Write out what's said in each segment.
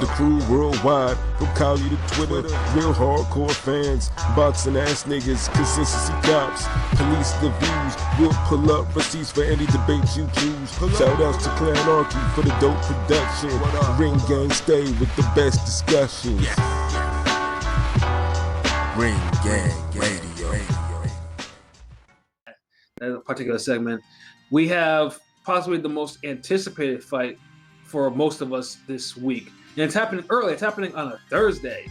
The crew worldwide, from Cali to Twitter, real hardcore fans, boxing ass niggas, consistency cops, police the views, we'll pull up receipts for any debate you choose. Shout outs to Clan Archie for the dope production. Ring Gang stay with the best discussions. Ring Gang Radio. That particular segment, we have possibly the most anticipated fight for most of us this week. And it's happening early. It's happening on a Thursday.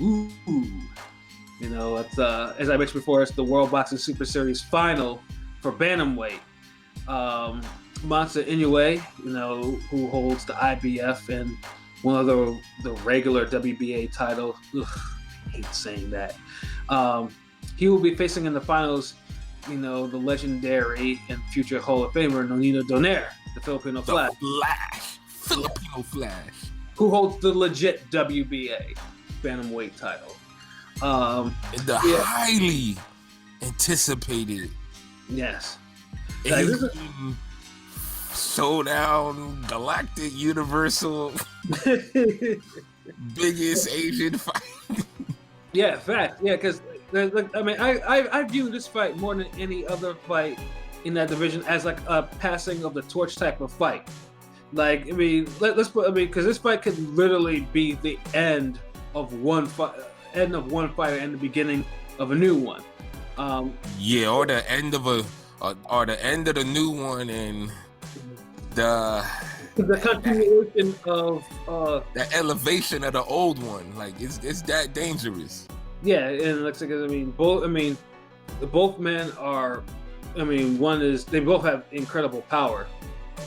Ooh. You know, it's as I mentioned before, it's the World Boxing Super Series final for Bantamweight. Monster Inoue, you know, who holds the IBF and one of the regular WBA title. Ugh, I hate saying that. He will be facing in the finals, you know, the legendary and future Hall of Famer Nonito Donaire, the Filipino Flash. Filipino Flash. Who holds the legit WBA Bantamweight title. Highly anticipated. Yes. Asian Showdown, Galactic, Universal, biggest Asian fight. Yeah, fact. Yeah, because I mean, I view this fight more than any other fight in that division as like a passing of the torch type of fight. Like, I mean, because this fight could literally be the end of one fight, and the beginning of a new one. Or the end of the new one and the continuation of the elevation of the old one. Like it's that dangerous. Yeah, and looks like both men are. I mean, they both have incredible power.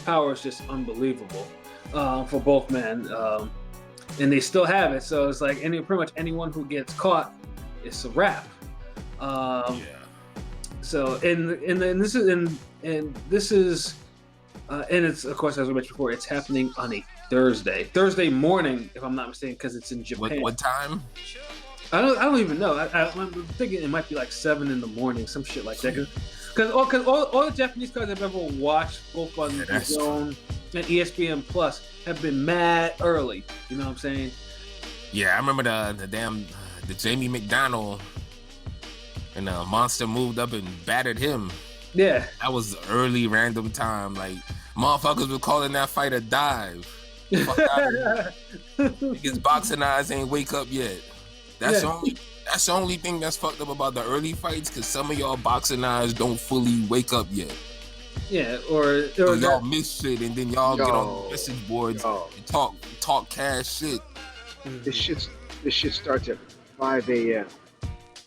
Power is just unbelievable for both men, and they still have it. So it's like pretty much anyone who gets caught, it's a wrap. So this is it's, of course, as we mentioned before, it's happening on a Thursday morning, if I'm not mistaken, because it's in Japan. What time? I don't even know. I'm thinking it might be like 7 in the morning, some shit like that. Because all the Japanese cards I've ever watched, both on the Zone and ESPN Plus, have been mad early. You know what I'm saying? Yeah, I remember the Jamie McDonald and Monster moved up and battered him. Yeah, that was early random time. Like motherfuckers were calling that fight a dive. Fuck out of here. His boxing eyes ain't wake up yet. That's the only thing that's fucked up about the early fights, because some of y'all boxing eyes don't fully wake up yet. Yeah, or y'all miss shit and then y'all get on the message boards and talk cash shit. This shit starts at 5 a.m.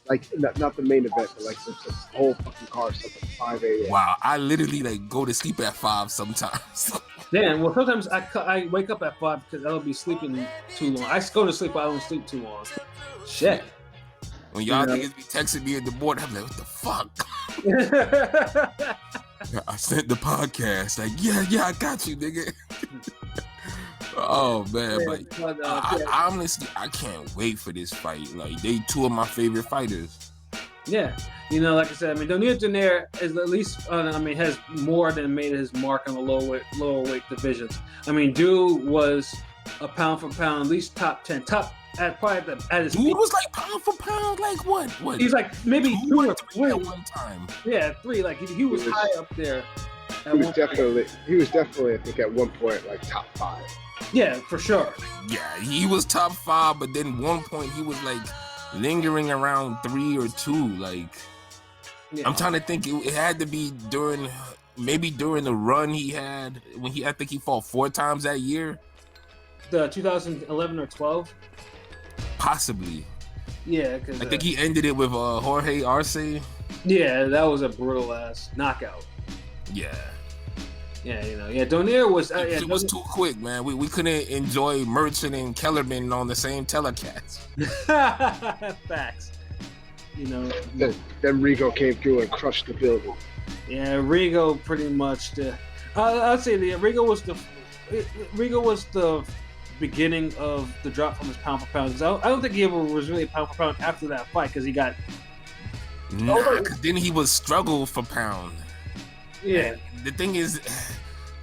Like not the main event, but like the whole fucking card starts at 5 a.m. Wow, I literally like go to sleep at 5 sometimes. Damn, well sometimes I wake up at 5 because I don't be sleeping too long. I go to sleep, but I don't sleep too long. Shit. When y'all niggas be texting me at the board, I'm like, what the fuck? I sent the podcast. Like, yeah, I got you, nigga. Oh man, but I honestly, I can't wait for this fight. Like, they two of my favorite fighters. Yeah, you know, like I said, I mean, Nonito Donaire is at least, has more than made his mark on the lower weight divisions. I mean, dude was a pound for pound, at least top 10, at his peak. Dude was like pound for pound, like what? He's like maybe 2 or 3 at one time. Yeah, 3. Like he was high up there. He was definitely, I think, at one point like top 5. Yeah, for sure. Yeah, he was top 5, but then one point he was like lingering around 3 or 2. Like, I'm trying to think. It had to be during the run he had when I think he fought 4 times that year. The 2011 or 12. Possibly. Yeah, because I think he ended it with Jorge Arce. Yeah, that was a brutal ass knockout. Yeah. Yeah, you know, Donaire was. It was too quick, man. We couldn't enjoy Merchant and Kellerman on the same telecast. Facts. You know. Then Rigo came through and crushed the building. Yeah, Rigo pretty much. I'd say Rigo was the beginning of the drop from his pound for pound. I don't think he ever was really pound for pound after that fight because he got. Nah, because then he was struggle for pound. Yeah. And the thing is,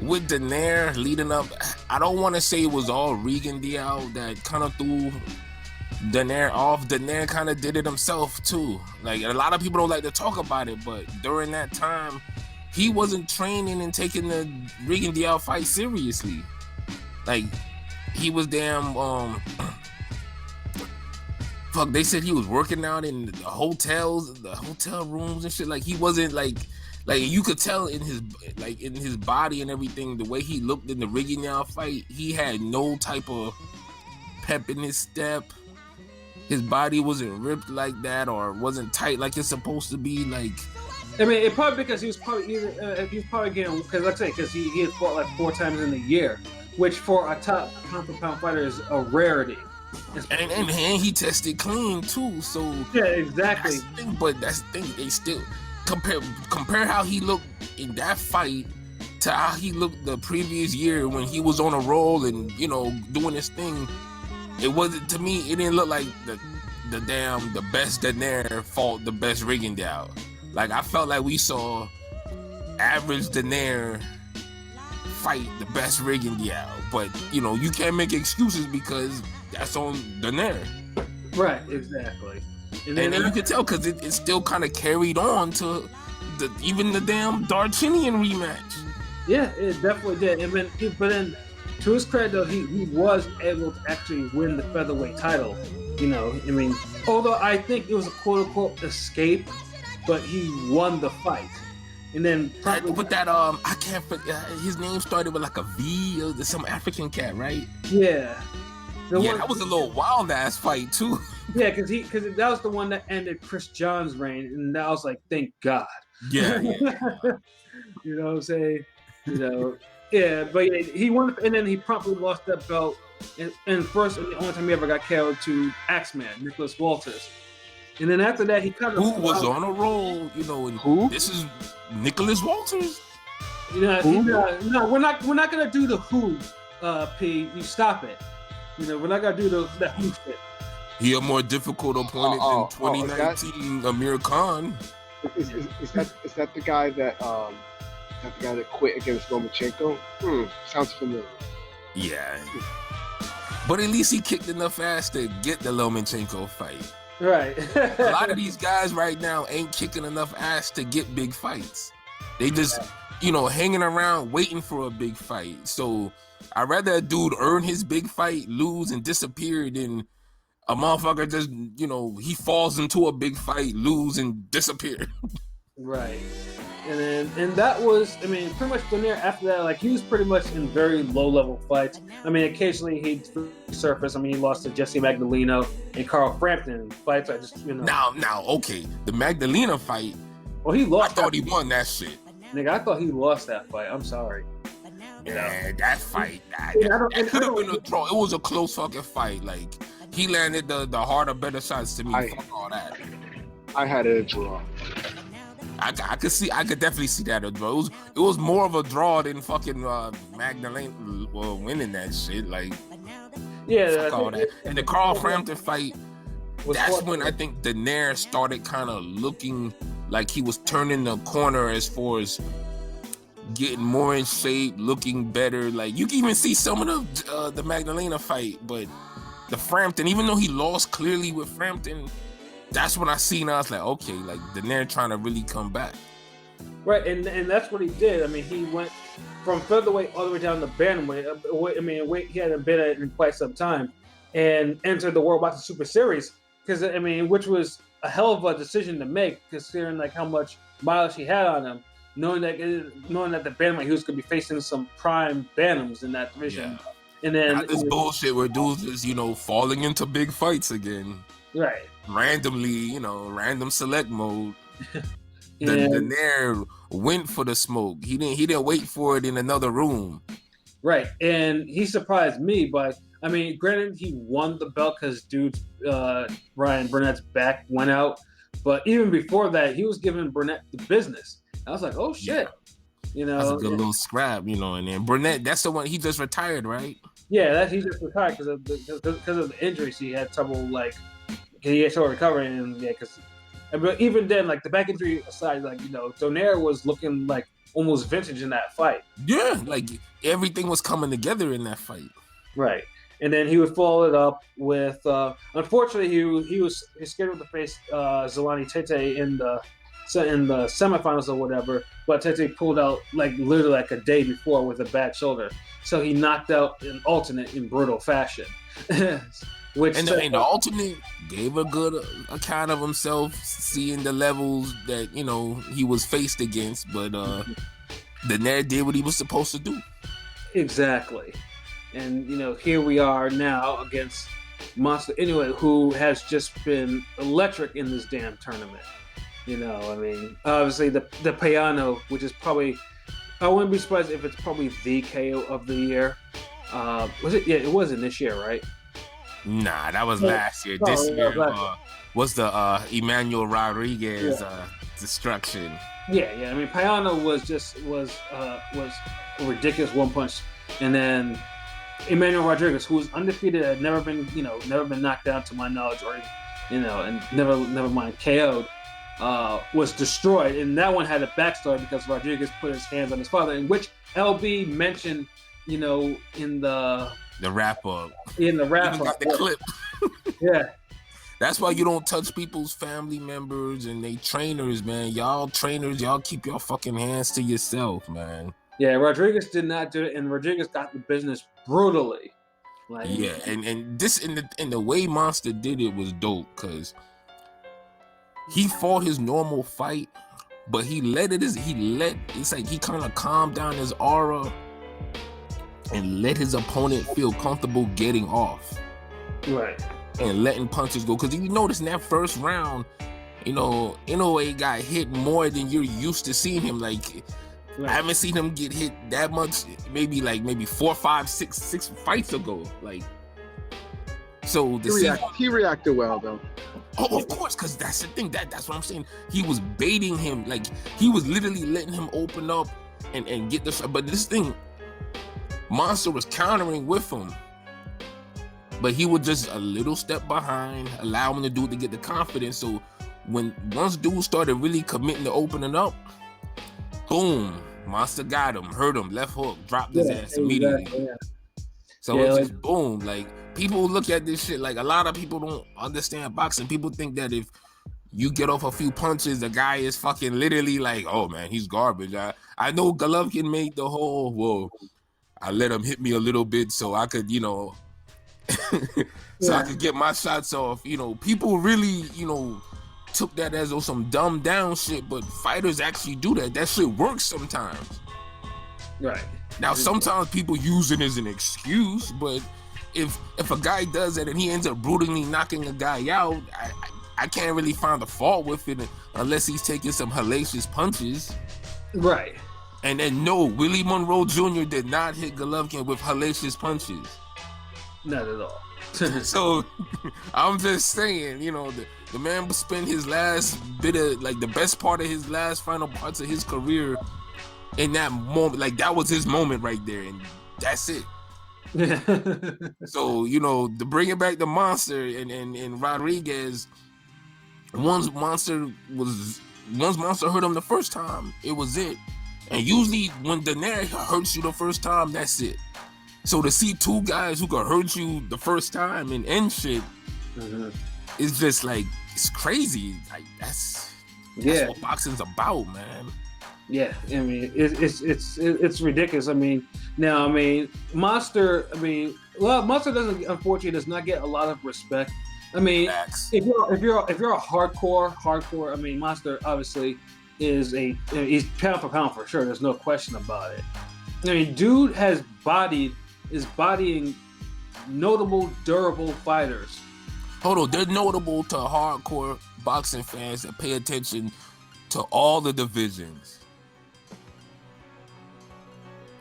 with Donaire leading up, I don't want to say it was all Regan Diao that kind of threw Donaire off. Donaire kind of did it himself too. Like, a lot of people don't like to talk about it, but during that time, he wasn't training and taking the Regan Diao fight seriously. Like, he was damn fuck, they said he was working out in the hotels, the hotel rooms and shit. Like, he wasn't like you could tell in his body and everything, the way he looked in the Regan Diao fight, he had no type of pep in his step. His body wasn't ripped like that, or wasn't tight like it's supposed to be. Like, I mean, it probably because he was probably getting, because like I say, because he had fought like 4 times in a year, which for a top pound for pound fighter is a rarity. And he tested clean too, so yeah, exactly. That's the thing, but that's the thing. They still compare how he looked in that fight to how he looked the previous year when he was on a roll and, you know, doing his thing. It wasn't, to me, it didn't look like the best Donaire fought the best Regan Diao. Like, I felt like we saw average Donaire fight the best Regan Diao, but, you know, you can't make excuses because that's on Donaire. Right, exactly. And then you can tell because it still kind of carried on to even the damn Darchinian rematch. Yeah, it definitely did. But then, to his credit, though, he was able to actually win the featherweight title. You know, I mean, although I think it was a quote-unquote escape, but he won the fight. And then with that, I can't forget, his name started with like a V, or some African cat, right? Yeah. That was a little wild-ass fight, too. Yeah, because that was the one that ended Chris John's reign, and I was like, thank God. Yeah. You know what I'm saying? You know, yeah, but yeah, he won, and then he promptly lost that belt, and first and the only time he ever got KO'd to Axeman, Nicholas Walters. And then after that, he kind of was on a roll, you know. And who? This is Nicholas Walters. No, we're not gonna do the who, P. You stop it. You know, we're not gonna do that who shit. He a more difficult opponent than 2019 Amir Khan. Is that the guy that quit against Lomachenko? Sounds familiar. Yeah. But at least he kicked enough ass to get the Lomachenko fight. Right. A lot of these guys right now ain't kicking enough ass to get big fights. They just, you know, hanging around waiting for a big fight. So I'd rather a dude earn his big fight, lose, and disappear than a motherfucker just, you know, he falls into a big fight, lose, and disappear. Right. And that was, I mean, pretty much Donaire after that, like, he was pretty much in very low-level fights. I mean, occasionally he'd surface. I mean, he lost to Jesse Magdaleno and Carl Frampton fights. I just, you know. Now, okay, the Magdalena fight. Well, he lost. I thought he won that shit. Nigga, I thought he lost that fight. I'm sorry. Yeah, that fight, that could have been a draw. It was a close fucking fight. Like, he landed the harder, better shots to me. Fuck all that. I had it a draw. I could definitely see that a draw. It was more of a draw than fucking Magdalena winning that shit. Like, yeah, fuck all that. And the Carl Frampton fight, that's when I think Donaire started kind of looking like he was turning the corner as far as getting more in shape, looking better. Like, you can even see some of the Magdalena fight, but the Frampton, even though he lost clearly with Frampton, that's when I seen. I was like, okay, like Donaire trying to really come back. Right, and that's what he did. I mean, he went from featherweight all the way down to bantamweight. I mean, weight he hadn't been at in quite some time, and entered the World Boxing Super Series. Because I mean, which was a hell of a decision to make, considering like how much mileage he had on him, knowing that the bantamweight he was going to be facing some prime bantams in that division. Yeah. And then not this bullshit where dudes is, you know, falling into big fights again. Right. Randomly, you know, random select mode. Donaire went for the smoke. He didn't wait for it in another room. Right, and he surprised me, but I mean, granted, he won the belt because Ryan Burnett's back went out, but even before that, he was giving Burnett the business. I was like, oh shit, you know, that's a good little scrap, you know. And then Burnett, that's the one he just retired, right? Yeah, he just retired because of the injuries. He had trouble, like, he had trouble recovering, and but even then, like, the back injury aside, like, you know, Donaire was looking like almost vintage in that fight. Yeah, like everything was coming together in that fight. Right. And then he would follow it up with, unfortunately, he was scheduled to face Zolani Tete in the semifinals or whatever, but Tete pulled out like literally like a day before with a bad shoulder, so he knocked out an alternate in brutal fashion. Which and the alternate gave a good account of himself, seeing the levels that he was faced against, but Donaire did what he was supposed to do. Exactly. And here we are now against Monster Inoue, who has just been electric in this damn tournament. I mean, obviously the Piano, which is probably, I wouldn't be surprised if it's probably the KO of the year. Was it? Yeah, it wasn't this year, right? Nah, that was last year. This year was the Emmanuel Rodriguez destruction. Yeah. I mean, Piano was a ridiculous one punch, and then Emmanuel Rodriguez, who was undefeated, had never been knocked down to my knowledge, or and never mind KO'd, was destroyed. And that one had a backstory because Rodriguez put his hands on his father, in which LB mentioned, in the wrap up. In the wrap up, got the clip. Yeah. That's why you don't touch people's family members and they trainers, man. Y'all trainers, y'all keep your fucking hands to yourself, man. Yeah, Rodriguez did not do it, and Rodriguez got the business brutally. Yeah, and this in the way Monster did it was dope, because he fought his normal fight, but it's like he kind of calmed down his aura and let his opponent feel comfortable getting off. Right. And letting punches go. Because if you notice in that first round, Inoue got hit more than you're used to seeing him. Like, right. I haven't seen him get hit that much, maybe 4, 5, 6 fights ago. Like, so he reacted well though. Oh, of course, because that's the thing. That's what I'm saying. He was baiting him. Like, he was literally letting him open up and get the shot. But this thing, Monster was countering with him. But he was just a little step behind, allow him to do it to get the confidence. So once dude started really committing to opening up, boom, Monster got him, hurt him, left hook, dropped his ass immediately. Exactly, yeah. So it's just boom. Like, people look at this shit, like, a lot of people don't understand boxing. People think that if you get off a few punches, the guy is fucking literally like, oh man, he's garbage. I know Golovkin made the whole, well, I let him hit me a little bit so I could, I could get my shots off. People really, took that as some dumbed down shit, but fighters actually do that. That shit works sometimes. Right. Now, sometimes people use it as an excuse, but if a guy does that and he ends up brutally knocking a guy out, I can't really find a fault with it unless he's taking some hellacious punches. Right. And then, no, Willie Monroe Jr. did not hit Golovkin with hellacious punches. Not at all. So, I'm just saying, the man would spend his last bit of, like, the best part of his last final parts of his career in that moment. Like, that was his moment right there, and that's it. So, to bring it back to Monster and Rodriguez, once Monster hurt him the first time, it was it. And usually when Donaire hurts you the first time, that's it. So to see two guys who could hurt you the first time and end shit, it's just like, it's crazy. Like, that's what boxing's about, man. Yeah, I mean, it's ridiculous. I mean, now, Monster. Monster unfortunately does not get a lot of respect. I mean, if you're a hardcore, I mean, Monster obviously is he's pound for pound for sure. There's no question about it. I mean, dude is bodying notable, durable fighters. Hold on, they're notable to hardcore boxing fans that pay attention to all the divisions.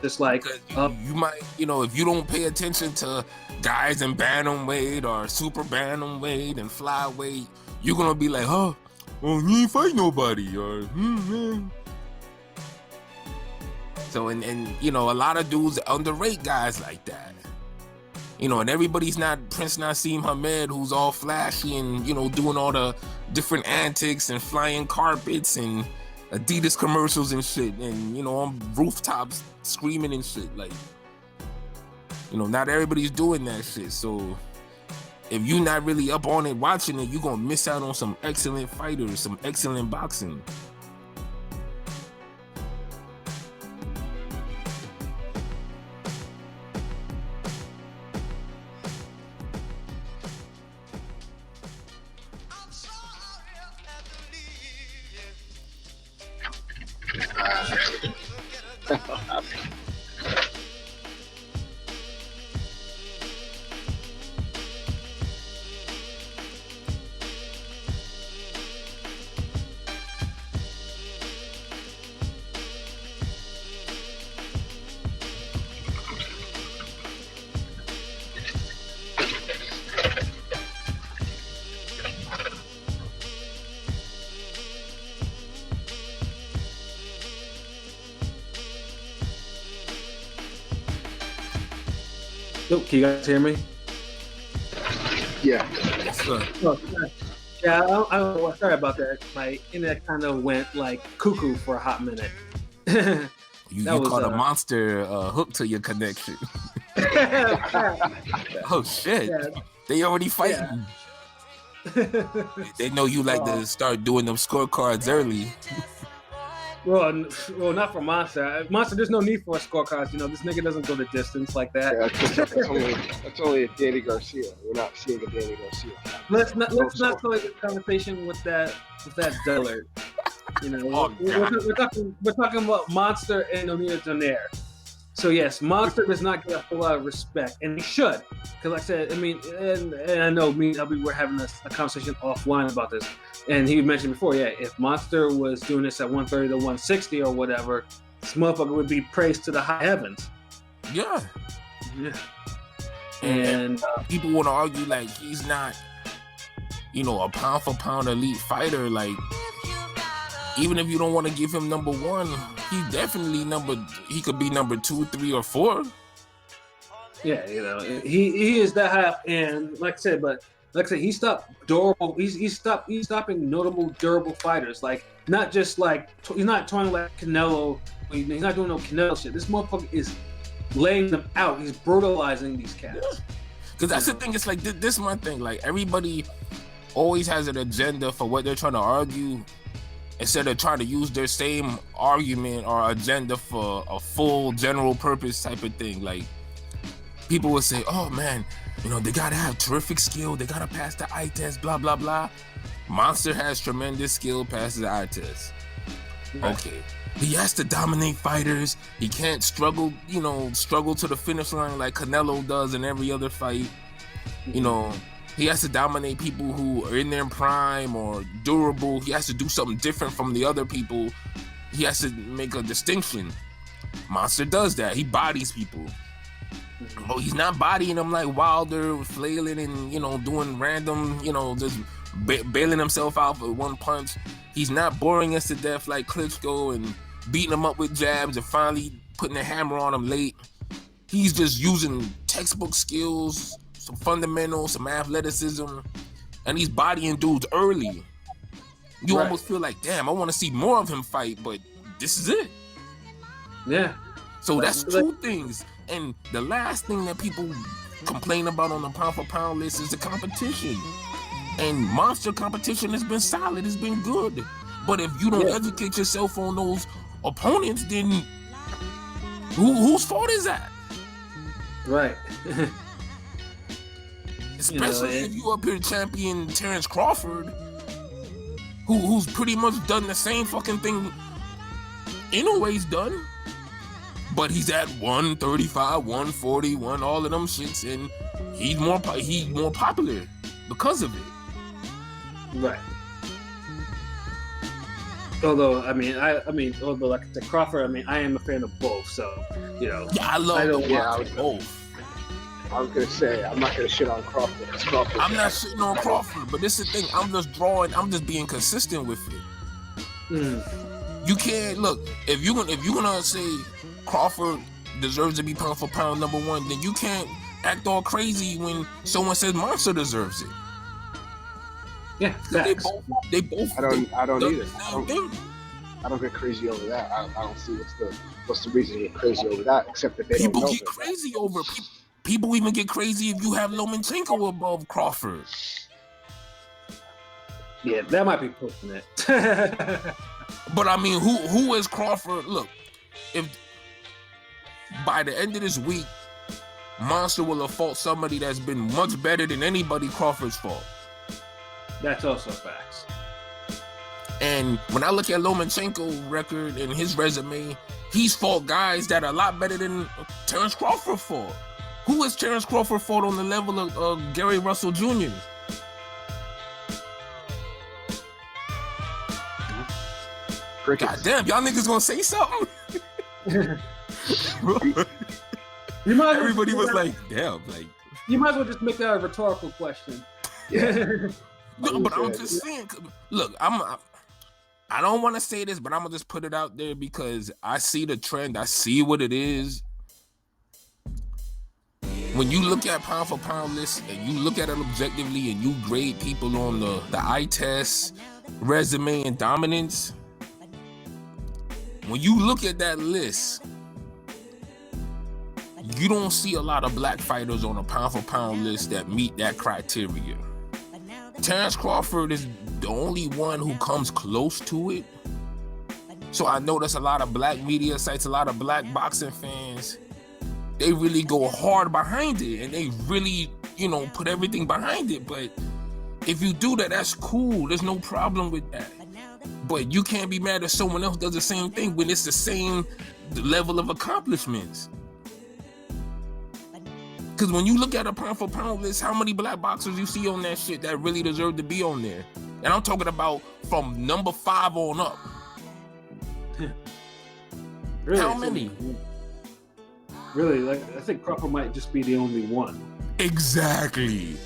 Just like you might, if you don't pay attention to guys in bantamweight or super bantamweight and flyweight, you're gonna be like, oh, he ain't fight nobody, or So and a lot of dudes underrate guys like that. And everybody's not Prince Nassim Hamed, who's all flashy and doing all the different antics and flying carpets and Adidas commercials and shit, and you know, on rooftops screaming and shit. Like, you know, not everybody's doing that shit. So if you're not really up on it watching it, you're gonna miss out on some excellent fighters, some excellent boxing. Can you guys hear me? Yeah. Yes, sir. Oh, yeah, I don't know. Sorry about that. My internet kind of went like cuckoo for a hot minute. You caught a monster hook to your connection. Oh shit! Yeah. They already fighting. Yeah. They know you like to start doing them scorecards early. Well, not for Monster. Monster, there's no need for a scorecards. You know, this nigga doesn't go the distance like that. Yeah, that's only a Danny Garcia. We're not seeing a Danny Garcia. Let's not start this conversation with that Dillard. You know, we're talking about Monster and Inoue and Donaire. So yes, Monster does not get a whole lot of respect, and he should, because like I said, I mean, and I know me and LB were having a conversation offline about this, and he mentioned before, yeah, if Monster was doing this at 130 to 160 or whatever, this motherfucker would be praised to the high heavens. Yeah. Yeah. And people want to argue like he's not, you know, a pound for pound elite fighter. Like, even if you don't want to give him number one, he definitely he could be number 2, 3, or 4. Yeah, you know, he is that high up, and like I said, he stopped durable. He's stopping notable durable fighters. Like, not just like he's not toying like Canelo. He's not doing no Canelo shit. This motherfucker is laying them out. He's brutalizing these cats. Because that's the thing. It's like this is my thing. Like, everybody always has an agenda for what they're trying to argue, instead of trying to use their same argument or agenda for a full general purpose type of thing. Like, people will say, oh man, you know, they gotta have terrific skill, they gotta pass the eye test, blah, blah, blah. Monster has tremendous skill, passes the eye test. Right. Okay. He has to dominate fighters. He can't struggle to the finish line like Canelo does in every other fight. You know, he has to dominate people who are in their prime or durable. He has to do something different from the other people. He has to make a distinction. Monster does that. He bodies people. Oh, he's not bodying them like Wilder, flailing and, you know, doing random, you know, just bailing himself out with one punch. He's not boring us to death like Klitschko and beating him up with jabs and finally putting a hammer on him late. He's just using textbook skills, some fundamentals, some athleticism, and he's bodying dudes early. You almost feel like, damn, I want to see more of him fight, but this is it. Yeah. So that's two things. And the last thing that people complain about on the pound for pound list is the competition. And Monster competition has been solid, it's been good. But if you don't educate yourself on those opponents, then whose fault is that? Right. Especially if you up here champion Terrence Crawford, who's pretty much done the same fucking thing Inoue's done. But he's at 135, 140, all of them shits, and he's more popular because of it. Right. Although, although like the Crawford, I am a fan of both, so, you know. Yeah, I love both. I was gonna say, I'm not gonna shit on Crawford. I'm not shitting on Crawford, but this is the thing. I'm just being consistent with it. You can't look if you're gonna say Crawford deserves to be pound for pound number one, then you can't act all crazy when someone says Monster deserves it. Yeah, they both. I don't either. I don't get crazy over that. I don't see what's the reason to get crazy over that, except that they don't People know get it. crazy over people even get crazy if you have Lomachenko above Crawford. Yeah, that might be pushing it. But I mean, who is Crawford? Look, if by the end of this week, Monster will have fought somebody that's been much better than anybody Crawford's fought. That's also facts. And when I look at Lomachenko's record and his resume, he's fought guys that are a lot better than Terrence Crawford fought. Who has Terrence Crawford fought on the level of Gary Russell Jr.? God damn, y'all niggas gonna say something? Everybody was like, damn, like. You might as well just make that a rhetorical question. No, but I'm just saying, look, I don't want to say this, but I'm gonna just put it out there because I see the trend. I see what it is. When you look at pound for pound lists and you look at it objectively and you grade people on the eye test, resume, and dominance, when you look at that list, you don't see a lot of black fighters on a pound for pound list that meet that criteria. Terrence Crawford is the only one who comes close to it. So I notice a lot of black media sites, a lot of black boxing fans, they really go hard behind it and they really, put everything behind it. But if you do that, that's cool. There's no problem with that. But you can't be mad if someone else does the same thing when it's the same level of accomplishments. Because when you look at a pound for pound list, how many black boxers you see on that shit that really deserve to be on there? And I'm talking about from number 5 on up. Really? How many? Really, like I think Crawford might just be the only one. Exactly.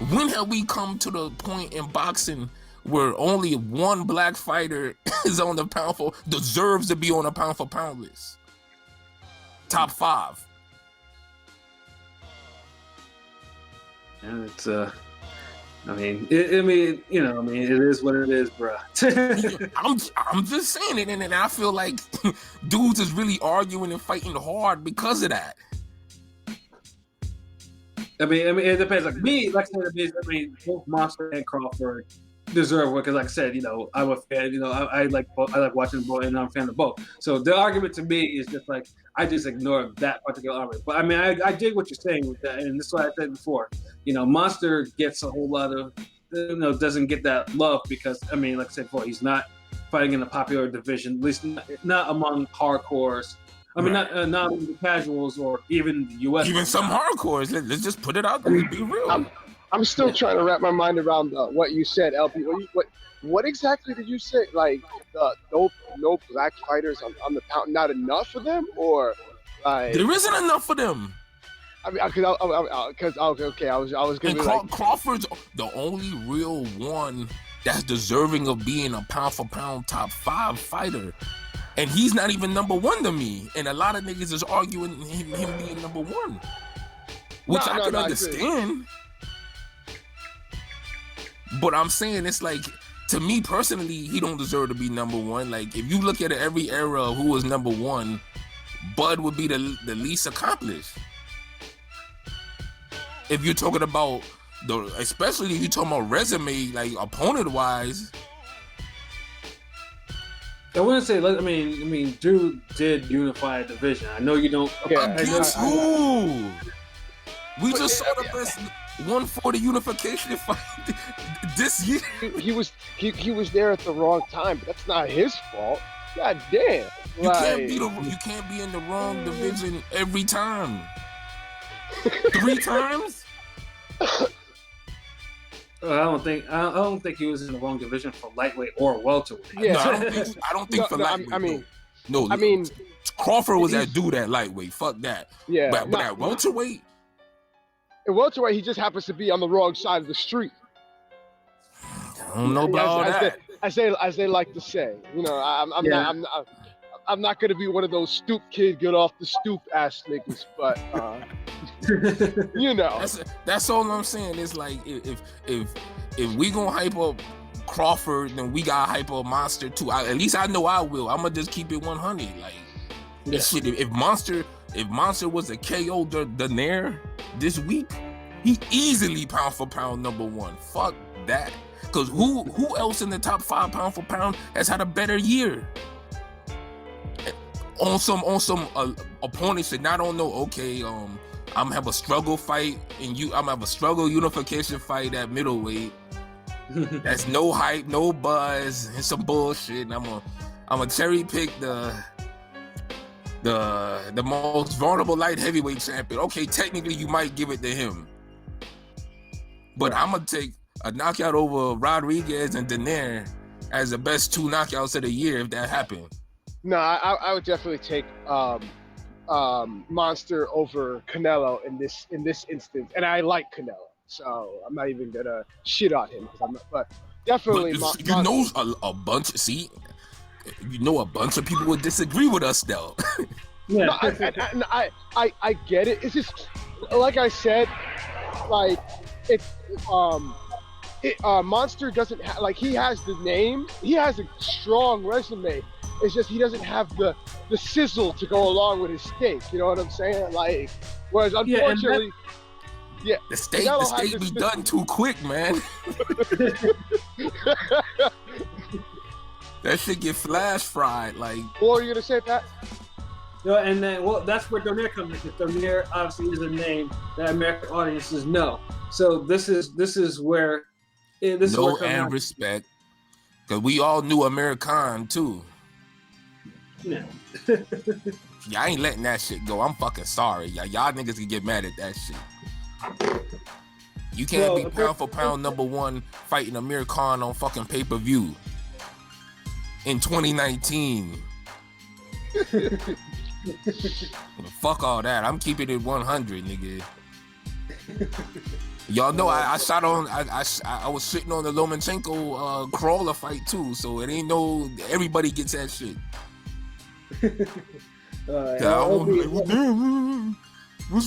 When have we come to the point in boxing where only one black fighter is on the deserves to be on a pound for pound list? Top 5. And it's it is what it is, bro. I'm just saying it, and I feel like dudes is really arguing and fighting hard because of that. I mean, it depends. Like me, like I said, both Monster and Crawford deserve it because, like I said, I'm a fan. I like watching both, and I'm a fan of both. So the argument to me is just like I just ignore that particular argument. But I mean, I dig what you're saying with that, and this is what I said before. Monster gets a whole lot of, doesn't get that love because like I said before, he's not fighting in a popular division, at least not among hardcores. I mean, right. not among the casuals or even the U.S. Even some hardcores. Let's just put it out there. Be real. I'm still trying to wrap my mind around what you said, LP. What exactly did you say? Like, no black fighters on the pound, not enough for them, or like there isn't enough for them. I mean, because I was gonna be like Crawford's the only real one that's deserving of being a pound for pound top 5 fighter, and he's not even number 1 to me. And a lot of niggas is arguing him being number 1, which I can understand. But I'm saying it's like, to me personally, he don't deserve to be number 1. Like, if you look at every era of who was number 1, Bud would be the least accomplished. If you're talking about especially if you're talking about resume, like opponent wise. I wouldn't say. I mean, Drew did unify a division. I know you don't. Against who? We just saw the best 140 unification fight this year. He was there at the wrong time, but that's not his fault. God damn! You can't be in the wrong division every time. 3 times? I don't think he was in the wrong division for lightweight or welterweight. Yeah, no, I don't think for lightweight. I mean, Crawford was that dude at lightweight. Fuck that. Yeah, but at welterweight. In welterweight, he just happens to be on the wrong side of the street. I don't know about all that. As they like to say, I'm not gonna be one of those stoop kid, get off the stoop ass niggas, but that's all I'm saying. It's like if we gonna hype up Crawford, then we got hype on Monster too. At least I know I will. I'm gonna just keep it 100. Like, shit, if Monster was a KO Donaire this week, he easily pound for pound number one. Fuck that. Cause who else in the top 5 pound for pound has had a better year? On some opponents that I don't know. Okay, I'm gonna have a struggle fight, and I'm gonna have a struggle unification fight at middleweight. That's no hype, no buzz, and some bullshit. And I'm gonna cherry pick the most vulnerable light heavyweight champion. Okay, technically you might give it to him, but I'm gonna take a knockout over Rodriguez and Donaire as the best 2 knockouts of the year if that happened. No, I would definitely take Monster over Canelo in this instance, and I like Canelo, so I'm not even gonna shit on him. But definitely, but you know a bunch. See, you know a bunch of people would disagree with us though. Yeah, no, I get it. It's just like I said, like Monster doesn't like he has the name, he has a strong resume. It's just he doesn't have the sizzle to go along with his steak. You know what I'm saying? Like, whereas unfortunately, the steak be done too quick, man. That shit get flash fried. Like, what are you gonna say, Pat? And then that's where Donaire comes in. Because Donaire obviously is a name that American audiences know. So this is where and respect, because we all knew American too. Yeah. Y'all ain't letting that shit go. I'm fucking sorry. Y'all niggas can get mad at that shit. You can't be pound for pound number 1 fighting Amir Khan on fucking pay-per-view in 2019. Fuck all that. I'm keeping it 100, nigga. Y'all know I shot on. I was sitting on the Lomachenko crawler fight too, so it ain't no. Everybody gets that shit. What's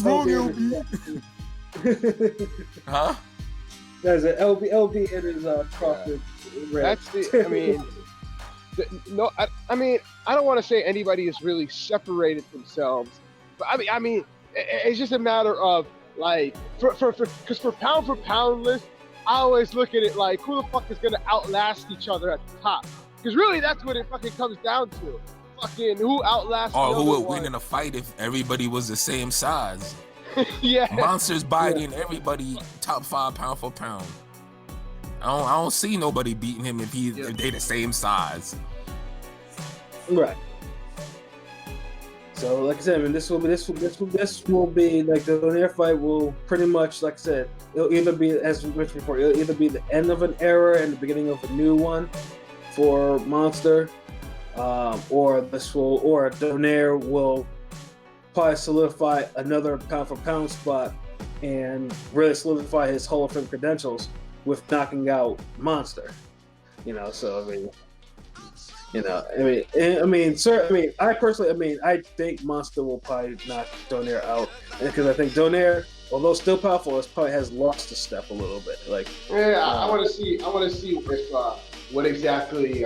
wrong, LB? Huh? There's an LB and his Crawford. That's the. I mean, I mean, I don't want to say anybody has really separated themselves, but I mean, it's just a matter of like, because for pound list, I always look at it like, who the fuck is gonna outlast each other at the top? Because really, that's what it fucking comes down to. Fucking who outlasts? Or who would win in a fight if everybody was the same size? Yeah. Monster's biting everybody top 5 pound for pound. I don't see nobody beating him if they the same size. Right. So, like I said, I mean, this will be like the Donaire fight will pretty much, like I said, it'll either be, as we mentioned before, it'll either be the end of an era and the beginning of a new one for Monster, or Donaire will probably solidify another pound for pound spot and really solidify his Hall of Fame credentials with knocking out Monster. So I think Monster will probably knock Donaire out, because I think Donaire, although still powerful, probably has lost a step a little bit. Like, I want to see if what exactly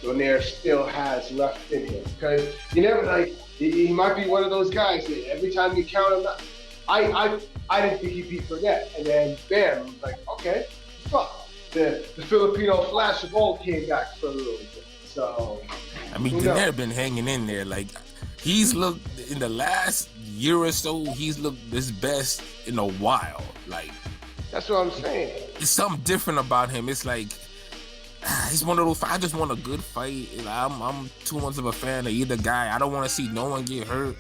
Donaire still has left in him, because you never he might be one of those guys that every time you count him out. I didn't think he beat Burnett, and then bam, like, okay, fuck, the Filipino flash of old came back for a little bit. So, I mean, Donaire been hanging in there. Like, he's looked in the last year or so. He's looked his best in a while. Like, that's what I'm saying. It's something different about him. It's like he's one of those. I just want a good fight. I'm too much of a fan of either guy. I don't want to see no one get hurt.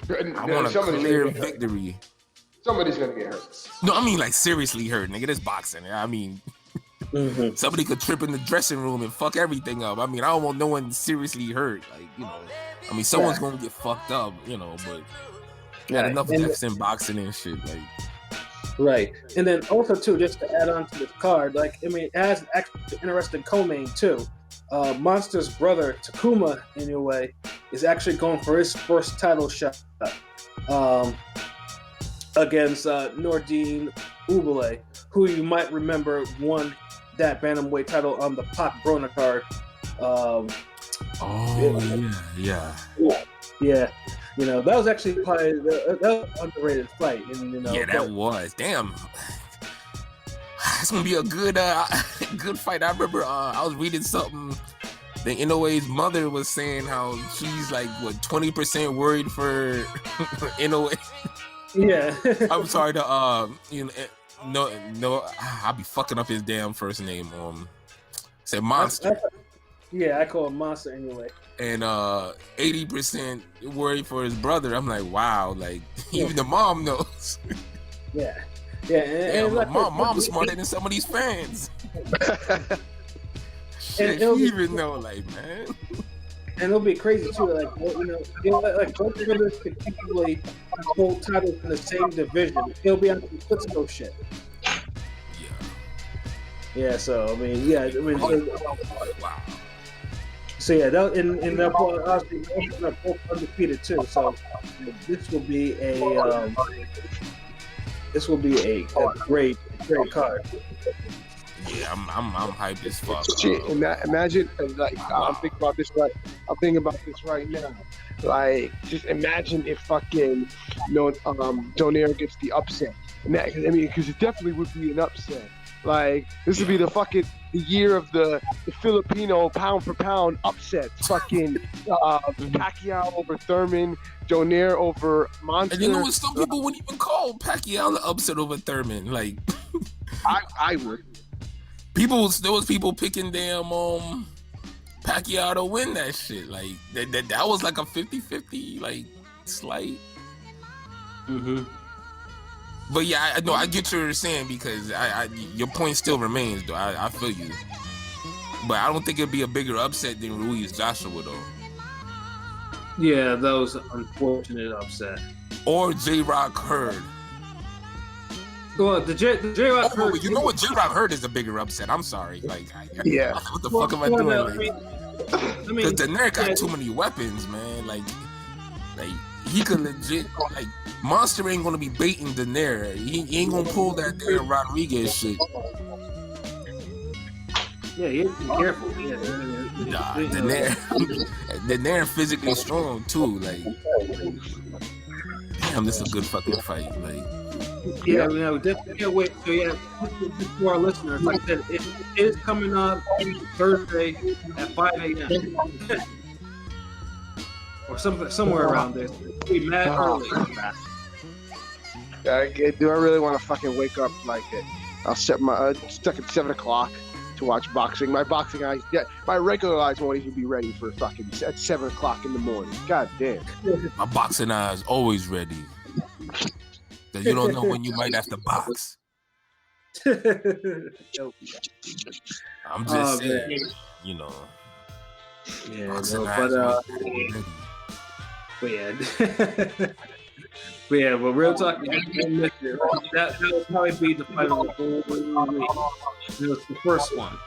I want a clear victory. Somebody's gonna get hurt. No, I mean like seriously hurt, nigga. This boxing. I mean. Mm-hmm. Somebody could trip in the dressing room and fuck everything up. I mean, I don't want no one seriously hurt. Like, I mean, someone's gonna get fucked up, but enough deaths in boxing and shit. Like, right. And then also too, just to add on to this card, like, I mean, it has an actually interesting co-main too. Monster's brother Takuma Inoue is actually going for his first title shot against Nordine Ubele, who you might remember won that bantamweight title on the Pac Broner card. Yeah. You know, that was actually probably that was an underrated fight, and you know, Yeah, that was. Damn. It's gonna be a good good fight. I remember I was reading something. The Inoue's mother was saying how she's like 20% worried for Inoue. Yeah. I'm sorry to no, I'll be fucking up his damn first name. Said Monster. Yeah, I call him Monster anyway. And 80% worried for his brother. I'm like, wow, like even the mom knows. Yeah. And like, mom's smarter than some of these fans. Shit, and he even know, like, man. And it'll be crazy too, like, you know, like both brothers could technically hold titles in the same division. It'll be on the Patscorpio shit. Yeah. So I mean, Wow. So yeah, and they're obviously both undefeated too. So this will be a great card. Yeah, I'm hyped as fuck. Shit, imagine, like, I'm thinking about this right now. Like, just imagine if fucking, Donaire gets the upset. Because it definitely would be an upset. Like, this would be the year of the Filipino pound for pound upsets. Fucking Pacquiao over Thurman, Donaire over Monster. And you know what? Some people wouldn't even call Pacquiao the upset over Thurman. Like, I would. There was people picking damn Pacquiao to win that shit. Like that was like a 50-50 like slight. Mm-hmm. But yeah, I know I get what you're saying because your point still remains though. I feel you. But I don't think it'd be a bigger upset than Ruiz Joshua though. Yeah, that was an unfortunate upset. Or J-Rock Hurd. Well, the J-Rock Hurd. You know what? J-Rock Hurd is a bigger upset. I'm sorry. Like, yeah. What the fuck am I doing? I mean, because Donaire got too many weapons, man. Like he could legit like Monster ain't gonna be baiting Donaire. He ain't gonna pull that damn Rodriguez shit. Yeah, you have to be careful. Nah, Donaire physically strong too. Like, damn, this is a good fucking fight. Like. Yeah, we definitely can't wait. So yeah, for our listeners, like I said, it is coming up Thursday at 5 a.m. or somewhere around there. It'll be mad early. Do I really want to fucking wake up like it? I'll set my stuck at 7 o'clock to watch boxing. My boxing eyes, my regular eyes won't even be ready for fucking at 7 o'clock in the morning. God damn. My boxing eyes always ready. Cause you don't know when you might have to box. I'm just saying, man. you know. Yeah, boxing no, eyes but real talk, that will probably be the fight of the whole week. It was the first one.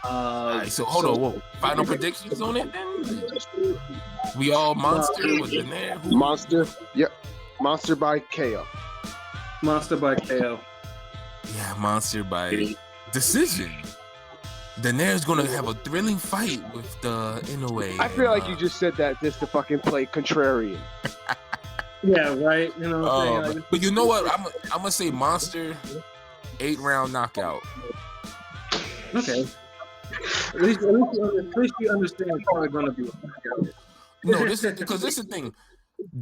All right, so hold on, whoa. Final predictions on it then? We all Monster was in there. Monster, yep. Monster by KO. Monster by KO. Yeah, Monster by decision. Donaire's gonna have a thrilling fight with the Inoue. I feel like you just said that just to fucking play contrarian. Yeah, right. You know what I'm saying? But you know what? I'm gonna say Monster 8-round knockout. Okay. At least you understand it's probably gonna be a knockout. No, this is the thing.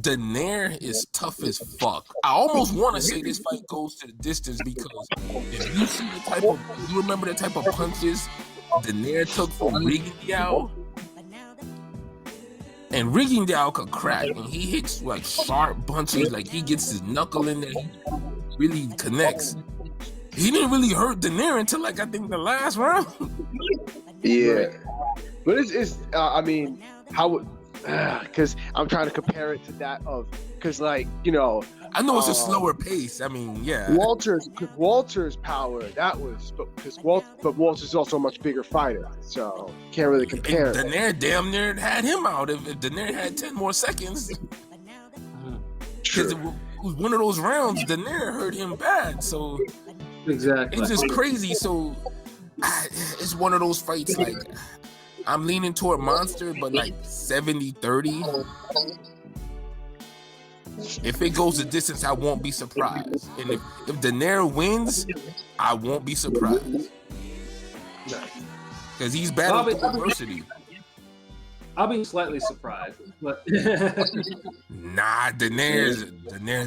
Donaire is tough as fuck. I almost want to say this fight goes to the distance because if you see you remember the type of punches Donaire took from Rigondeaux, and Rigondeaux could crack, and he hits like sharp punches, like he gets his knuckle in there, he really connects. He didn't really hurt Donaire until like I think the last round. Yeah, but it's I mean, how? Because I'm trying to compare it to that of, because like, you know, I know it's a slower pace. I mean, yeah. Walter's power, that was, because Walter's also a much bigger fighter, so can't really compare. And Donaire damn near had him out if Donaire had 10 more seconds. Because it was one of those rounds, Donaire hurt him bad, so exactly. it's just crazy. So it's one of those fights, like, I'm leaning toward Monster, but like 70-30. If it goes the distance, I won't be surprised. And if Donaire wins, I won't be surprised. Because he's battling adversity. I'll be slightly surprised, but nah, Donaire's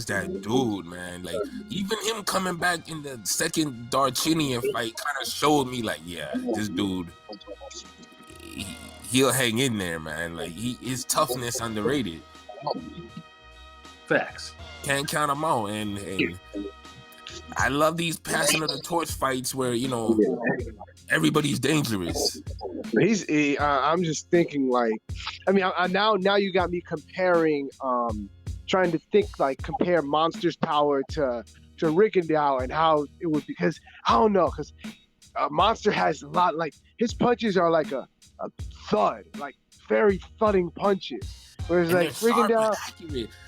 that dude, man. Like, even him coming back in the second Darchinian fight kind of showed me, like, yeah, this dude, he'll hang in there, man. Like, his toughness underrated. Facts. Can't count him out, and I love these passing of the torch fights where, you know, everybody's dangerous. I'm just thinking, like, I mean, now you got me comparing, trying to think, like, compare Monster's power to Rigondeaux and how it would, because I don't know, because Monster has a lot, like, his punches are like a thud, like very thudding punches. Whereas like Rigondeaux,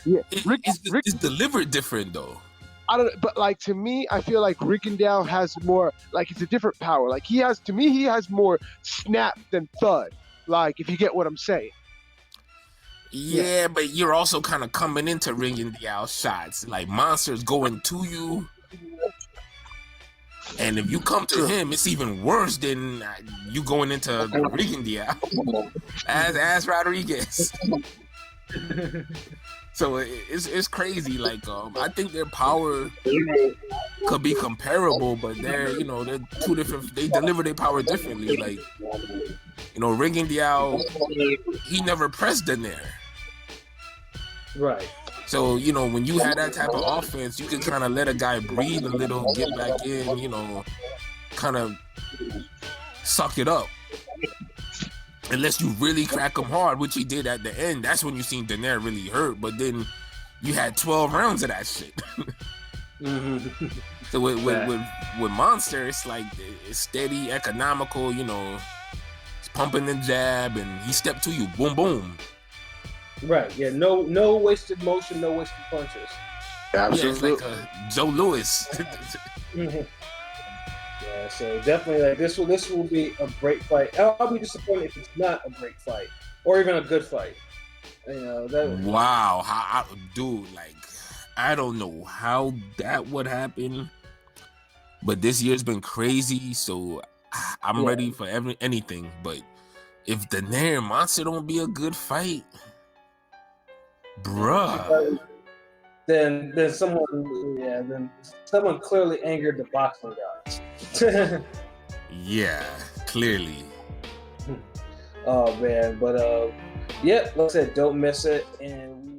yeah, it's delivered different though. I don't, but like to me, I feel like Rigondeaux has more, like it's a different power. Like he has more snap than thud. Like if you get what I'm saying. Yeah, but you're also kind of coming into Rigondeaux shots. Like Monster's going to you, and if you come to him, it's even worse than you going into Rigondeaux. As Rodriguez. So it's crazy. Like I think their power could be comparable, but they're two different. They deliver their power differently. Like Rigondeaux, he never pressed Donaire. Right. So when you had that type of offense, you can kind of let a guy breathe a little, get back in, kind of suck it up. Unless you really crack him hard, which he did at the end, that's when you seen Donaire really hurt. But then you had 12 rounds of that shit. Mm-hmm. So with Monster, it's like it's steady, economical. It's pumping the jab, and he stepped to you, boom, boom. Right. Yeah. No wasted motion, no wasted punches. Absolutely. Yeah, it's like a Joe Louis. Mm-hmm. Yeah, so definitely, like this will be a great fight. I'll be disappointed if it's not a great fight or even a good fight. Wow, dude, like I don't know how that would happen, but this year's been crazy, so I'm ready for anything. But if Donaire and Monster don't be a good fight, bruh, then someone clearly angered the boxing gods. Yeah, clearly. Oh man, but like I said, don't miss it, and